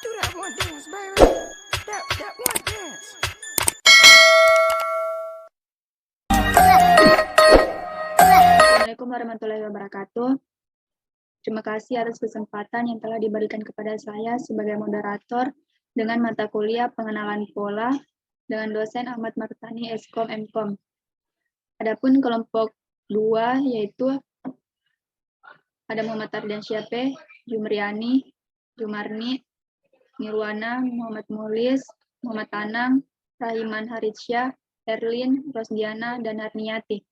Do that one dance, baby. That one dance. Assalamualaikum warahmatullahi wabarakatuh. Terima kasih atas kesempatan yang telah diberikan kepada saya sebagai moderator dengan mata kuliah pengenalan pola dengan dosen Ahmad Martani Eskom Mkom. Adapun kelompok 2 yaitu ada Muhammad Ardiansyah P, Jumriani, Jumarni, Nirwana, Muhammad Mulis, Muhammad Tanang, Rahiman Haritsyah, Erlin, Rosdiana, dan Harniati.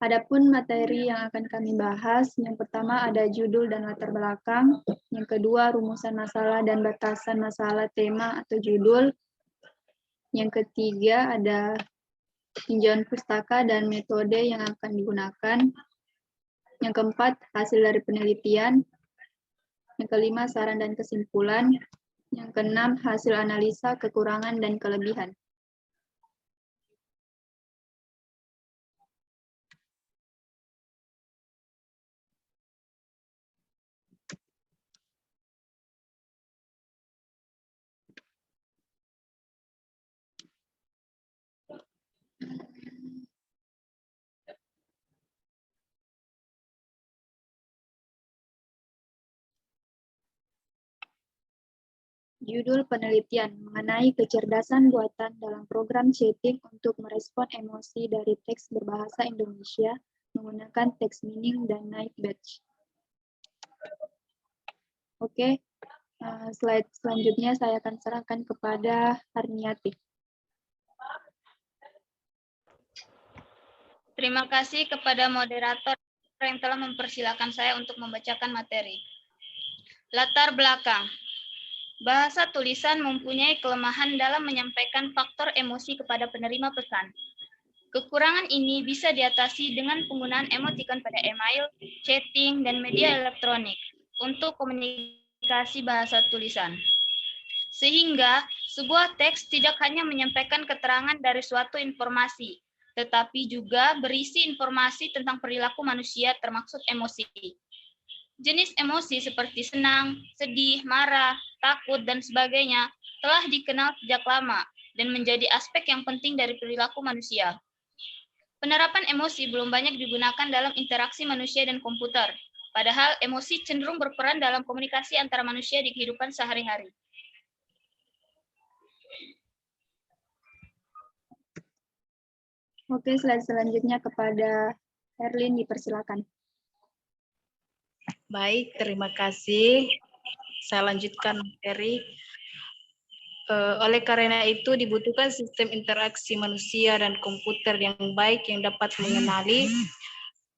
Adapun materi yang akan kami bahas, yang pertama ada judul dan latar belakang, yang kedua rumusan masalah dan batasan masalah tema atau judul, yang ketiga ada tinjauan pustaka dan metode yang akan digunakan, yang keempat hasil dari penelitian, yang kelima saran dan kesimpulan, yang keenam hasil analisa kekurangan dan kelebihan. Judul penelitian mengenai kecerdasan buatan dalam program chatting untuk merespon emosi dari teks berbahasa Indonesia menggunakan text meaning dan knife badge. Oke, slide selanjutnya saya akan serahkan kepada Harniati. Terima kasih kepada moderator yang telah mempersilakan saya untuk membacakan materi. Latar belakang. Bahasa tulisan mempunyai kelemahan dalam menyampaikan faktor emosi kepada penerima pesan. Kekurangan ini bisa diatasi dengan penggunaan emotikon pada email, chatting, dan media elektronik untuk komunikasi bahasa tulisan. Sehingga sebuah teks tidak hanya menyampaikan keterangan dari suatu informasi, tetapi juga berisi informasi tentang perilaku manusia termasuk emosi. Jenis emosi seperti senang, sedih, marah, takut, dan sebagainya telah dikenal sejak lama dan menjadi aspek yang penting dari perilaku manusia. Penerapan emosi belum banyak digunakan dalam interaksi manusia dan komputer, padahal emosi cenderung berperan dalam komunikasi antara manusia di kehidupan sehari-hari. Oke, slide selanjutnya kepada Erlin, dipersilakan. Baik, terima kasih. Saya lanjutkan materi. Oleh karena itu dibutuhkan sistem interaksi manusia dan komputer yang baik yang dapat mengenali,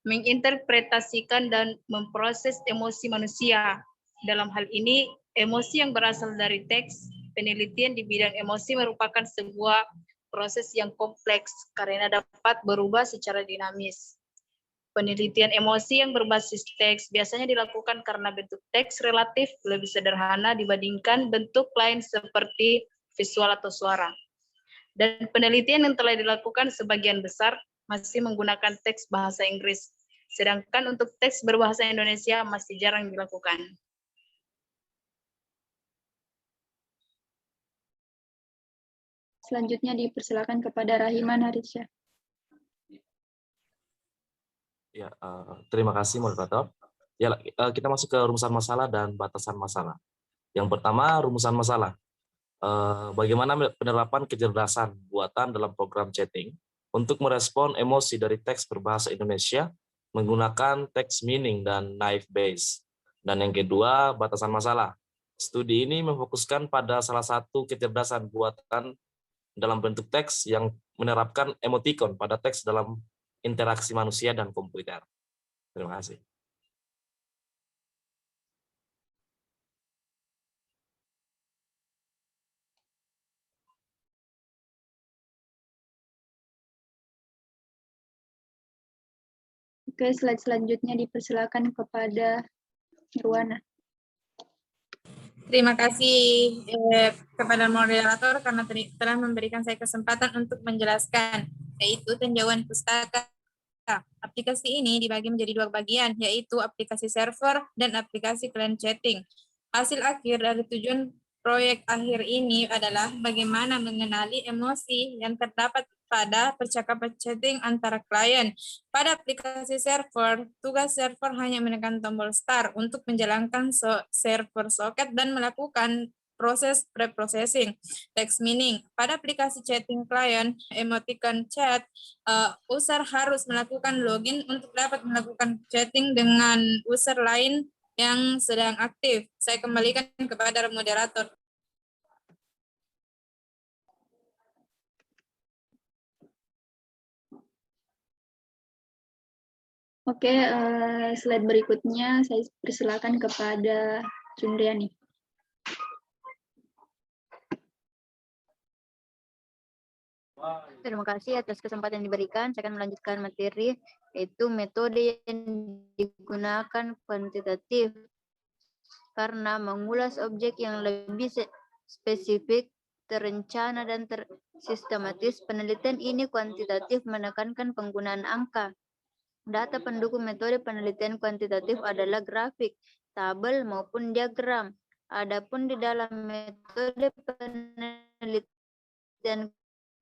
menginterpretasikan, dan memproses emosi manusia. Dalam hal ini, emosi yang berasal dari teks, penelitian di bidang emosi merupakan sebuah proses yang kompleks karena dapat berubah secara dinamis. Penelitian emosi yang berbasis teks biasanya dilakukan karena bentuk teks relatif lebih sederhana dibandingkan bentuk lain seperti visual atau suara. Dan penelitian yang telah dilakukan sebagian besar masih menggunakan teks bahasa Inggris, sedangkan untuk teks berbahasa Indonesia masih jarang dilakukan. Selanjutnya dipersilakan kepada Rahiman Haritsyah. Ya, terima kasih moderator. Ya, kita masuk ke rumusan masalah dan batasan masalah. Yang pertama, rumusan masalah. Bagaimana penerapan kecerdasan buatan dalam program chatting untuk merespon emosi dari teks berbahasa Indonesia menggunakan text meaning dan knife base. Dan yang kedua, batasan masalah. Studi ini memfokuskan pada salah satu kecerdasan buatan dalam bentuk teks yang menerapkan emoticon pada teks dalam interaksi manusia dan komputer. Terima kasih. Oke, slide selanjutnya dipersilakan kepada Nirwana. Terima kasih kepada moderator karena telah memberikan saya kesempatan untuk menjelaskan, yaitu tinjauan pustaka Aplikasi ini dibagi menjadi dua bagian, yaitu aplikasi server dan aplikasi client chatting. Hasil akhir dari tujuan proyek akhir ini adalah bagaimana mengenali emosi yang terdapat pada percakapan chatting antara klien. Pada aplikasi server, tugas server hanya menekan tombol start untuk menjalankan server socket dan melakukan proses pre-processing, text meaning. Pada aplikasi chatting client, emoticon chat, user harus melakukan login untuk dapat melakukan chatting dengan user lain yang sedang aktif. Saya kembalikan kepada moderator. Oke, slide berikutnya saya persilakan kepada Cundriani. Terima kasih atas kesempatan yang diberikan. Saya akan melanjutkan materi, yaitu metode yang digunakan kuantitatif. Karena mengulas objek yang lebih spesifik, terencana, dan tersistematis, penelitian ini kuantitatif menekankan penggunaan angka. Data pendukung metode penelitian kuantitatif adalah grafik, tabel, maupun diagram. Adapun di dalam metode penelitian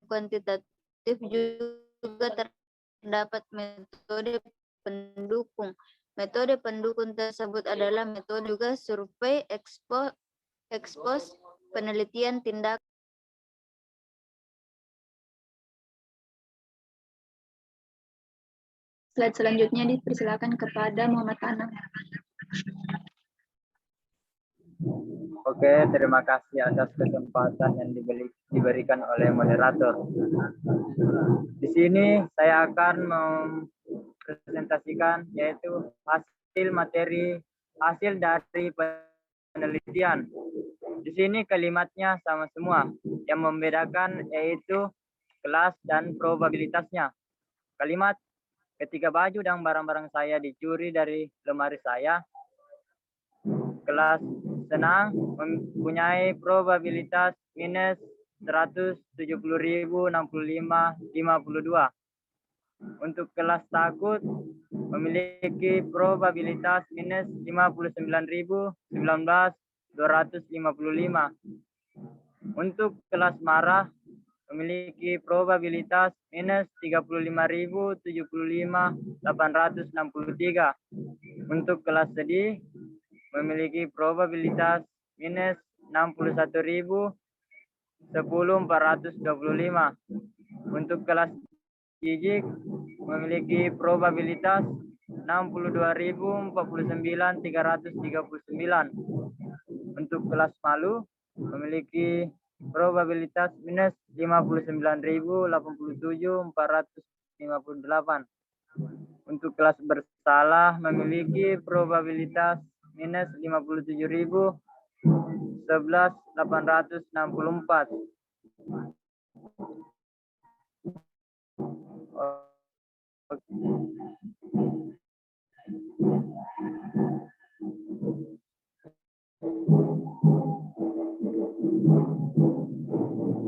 kuantitatif juga terdapat metode pendukung. Metode pendukung tersebut adalah metode juga survei, expose, penelitian, tindakan. Slide selanjutnya dipersilakan kepada Muhammad Anam. Oke, terima kasih atas kesempatan yang diberikan oleh moderator. Di sini saya akan mempresentasikan yaitu hasil dari penelitian. Di sini kalimatnya sama semua. Yang membedakan yaitu kelas dan probabilitasnya. Kalimat ketika baju dan barang-barang saya dicuri dari lemari saya, kelas senang mempunyai probabilitas minus 170.065,52. Untuk kelas takut memiliki probabilitas minus 59.019,255. Untuk kelas marah memiliki probabilitas minus 35.075.863. Untuk kelas sedih memiliki probabilitas minus 61.010.425. Untuk kelas jijik memiliki probabilitas 62.049.339. Untuk kelas malu memiliki probabilitas minus 59.087.458. Untuk kelas bersalah memiliki probabilitas minus 57.011.864.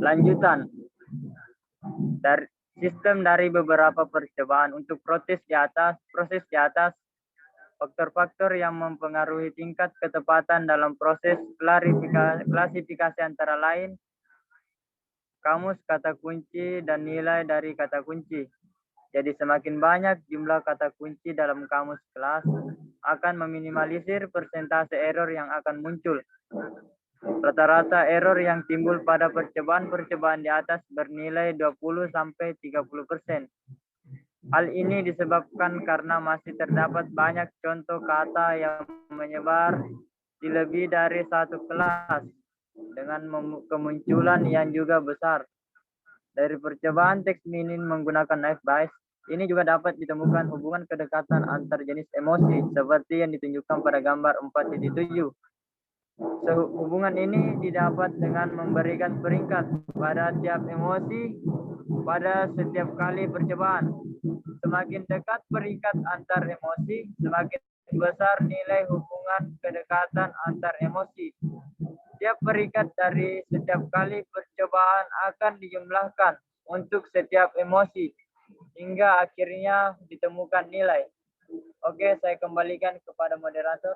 Lanjutan dari sistem dari beberapa percobaan untuk proses di atas, faktor-faktor yang mempengaruhi tingkat ketepatan dalam proses klasifikasi antara lain kamus kata kunci dan nilai dari kata kunci. Jadi semakin banyak jumlah kata kunci dalam kamus kelas akan meminimalisir persentase error yang akan muncul. Rata-rata error yang timbul pada percobaan-percobaan di atas bernilai 20-30%. Hal ini disebabkan karena masih terdapat banyak contoh kata yang menyebar di lebih dari satu kelas dengan kemunculan yang juga besar. Dari percobaan teks meaning menggunakan F-Bayes, ini juga dapat ditemukan hubungan kedekatan antar jenis emosi seperti yang ditunjukkan pada gambar 4.7. Hubungan ini didapat dengan memberikan peringkat pada tiap emosi pada setiap kali percobaan. Semakin dekat peringkat antar emosi, semakin besar nilai hubungan kedekatan antar emosi. Tiap peringkat dari setiap kali percobaan akan dijumlahkan untuk setiap emosi hingga akhirnya ditemukan nilai. Oke, saya kembalikan kepada moderator.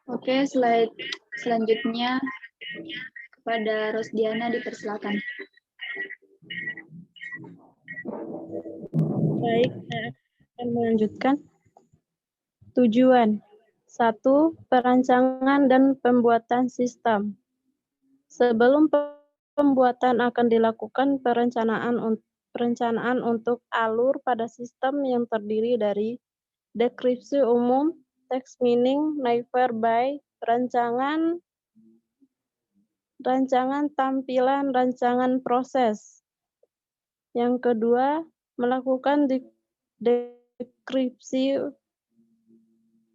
Oke, slide selanjutnya kepada Rosdiana dipersilakan. Baik, saya akan melanjutkan. Tujuan. 1. Perancangan dan pembuatan sistem. Sebelum pembuatan akan dilakukan perencanaan untuk alur pada sistem yang terdiri dari deskripsi umum, text meaning, naiver by, rancangan tampilan, rancangan proses. Yang kedua, melakukan deskripsi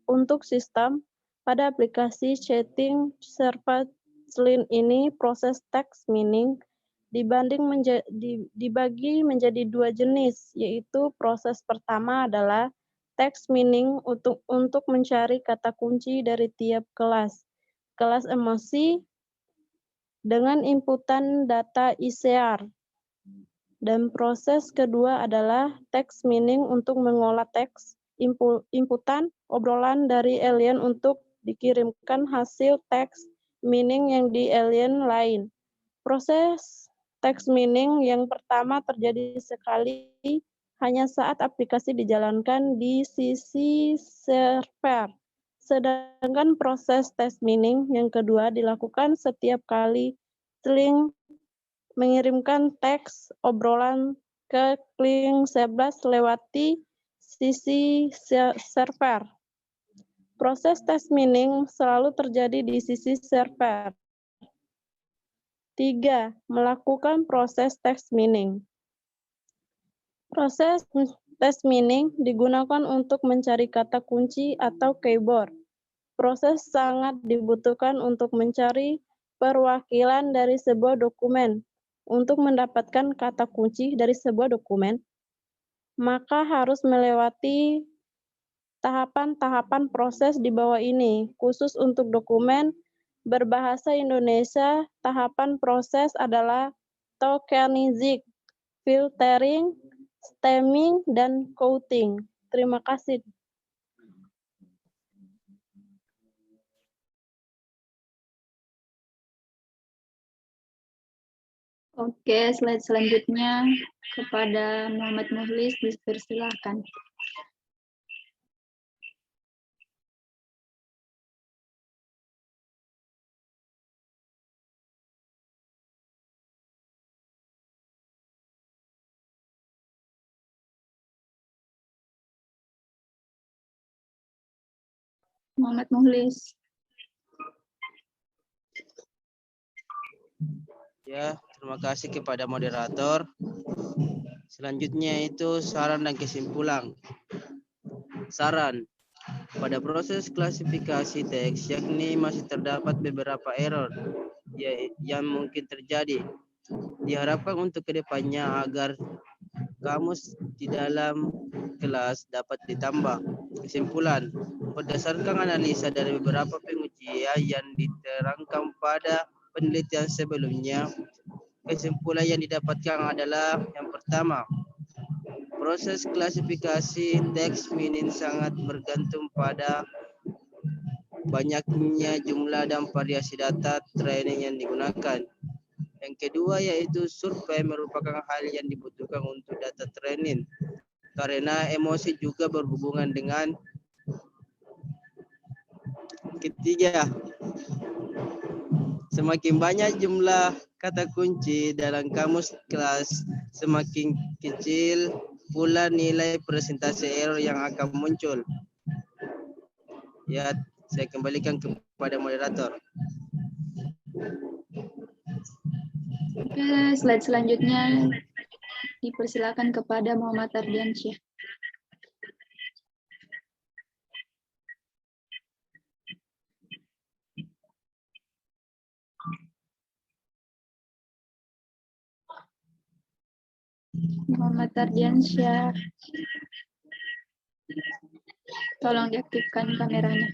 untuk sistem. Pada aplikasi chatting server Slim ini, proses text meaning dibagi menjadi dua jenis, yaitu proses pertama adalah text meaning untuk mencari kata kunci dari tiap kelas emosi dengan inputan data ICR. Dan proses kedua adalah text meaning untuk mengolah teks inputan obrolan dari alien untuk dikirimkan hasil teks meaning yang di alien lain. Proses text meaning yang pertama terjadi sekali hanya saat aplikasi dijalankan di sisi server. Sedangkan proses text meaning yang kedua dilakukan setiap kali Sling mengirimkan teks obrolan ke Kling 11 lewati sisi server. Proses text meaning selalu terjadi di sisi server. 3. Melakukan proses text meaning. Proses text meaning digunakan untuk mencari kata kunci atau keyword. Proses sangat dibutuhkan untuk mencari perwakilan dari sebuah dokumen. Untuk mendapatkan kata kunci dari sebuah dokumen, maka harus melewati tahapan-tahapan proses di bawah ini. Khusus untuk dokumen berbahasa Indonesia, tahapan proses adalah tokenizing, filtering, stemming, dan coding. Terima kasih. Oke, slide selanjutnya kepada Muhammad Muhlis, dipersilakan. Muhammad Muhlis. Ya, terima kasih kepada moderator. Selanjutnya itu saran dan kesimpulan. Saran. Pada proses klasifikasi teks, yakni masih terdapat beberapa error yang mungkin terjadi. Diharapkan untuk kedepannya agar kamus di dalam kelas dapat ditambah. Kesimpulan. Berdasarkan analisa dari beberapa pengujian yang diterangkan pada penelitian sebelumnya, kesimpulan yang didapatkan adalah yang pertama, proses klasifikasi text meaning sangat bergantung pada banyaknya jumlah dan variasi data training yang digunakan. Yang kedua yaitu survei merupakan hal yang dibutuhkan untuk data training karena emosi juga berhubungan dengan. Ketiga, semakin banyak jumlah kata kunci dalam kamus kelas, semakin kecil pula nilai presentasi error yang akan muncul. Ya, saya kembalikan kepada moderator. Oke, slide selanjutnya dipersilakan kepada Muhammad Ardiansyah. Muhammad Ardiansyah, tolong diaktifkan kameranya.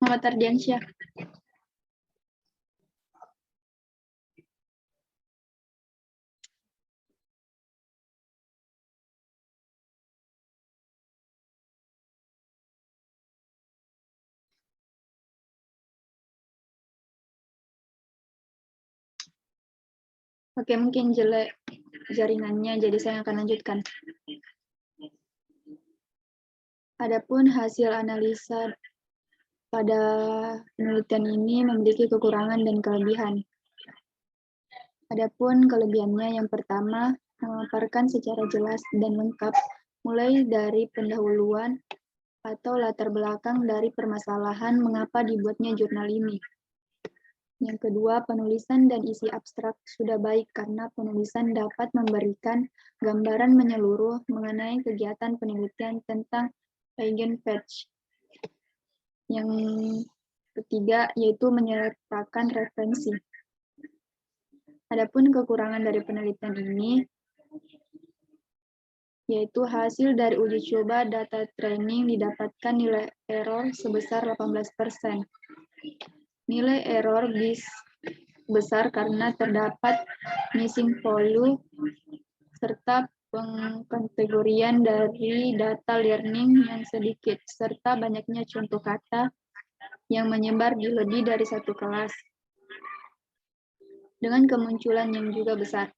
Muhammad Ardiansyah. Oke, mungkin jelek jaringannya, jadi saya akan lanjutkan. Adapun hasil analisa pada penelitian ini memiliki kekurangan dan kelebihan. Adapun kelebihannya yang pertama, memaparkan secara jelas dan lengkap, mulai dari pendahuluan atau latar belakang dari permasalahan mengapa dibuatnya jurnal ini. Yang kedua, penulisan dan isi abstrak sudah baik karena penulisan dapat memberikan gambaran menyeluruh mengenai kegiatan penelitian tentang eigenvalue. Yang ketiga, yaitu menyertakan referensi. Adapun kekurangan dari penelitian ini, yaitu hasil dari uji coba data training didapatkan nilai error sebesar 18%. Nilai error besar karena terdapat missing value serta pengkategorian dari data learning yang sedikit, serta banyaknya contoh kata yang menyebar di lebih dari satu kelas, dengan kemunculan yang juga besar.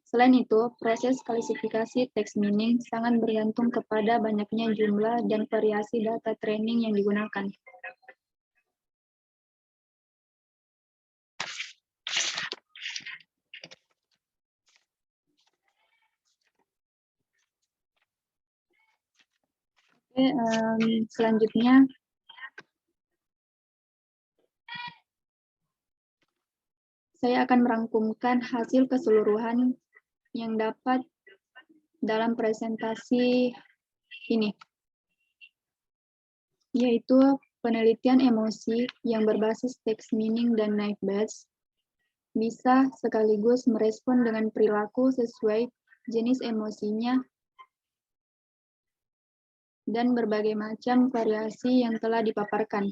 Selain itu, proses klasifikasi text meaning sangat bergantung kepada banyaknya jumlah dan variasi data training yang digunakan. Oke, selanjutnya saya akan merangkumkan hasil keseluruhan yang dapat dalam presentasi ini, yaitu penelitian emosi yang berbasis text meaning dan naive Bayes bisa sekaligus merespon dengan perilaku sesuai jenis emosinya dan berbagai macam variasi yang telah dipaparkan.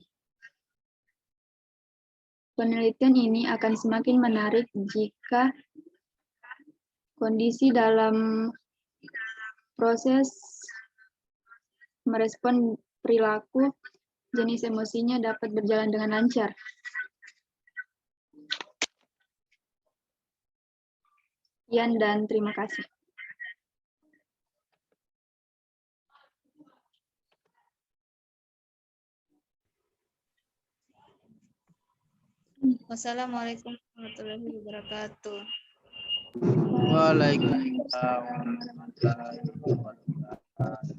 Penelitian ini akan semakin menarik jika kondisi dalam proses merespon perilaku jenis emosinya dapat berjalan dengan lancar. Sekian dan terima kasih. Wassalamualaikum warahmatullahi wabarakatuh. Waalaikumsalam warahmatullahi wabarakatuh.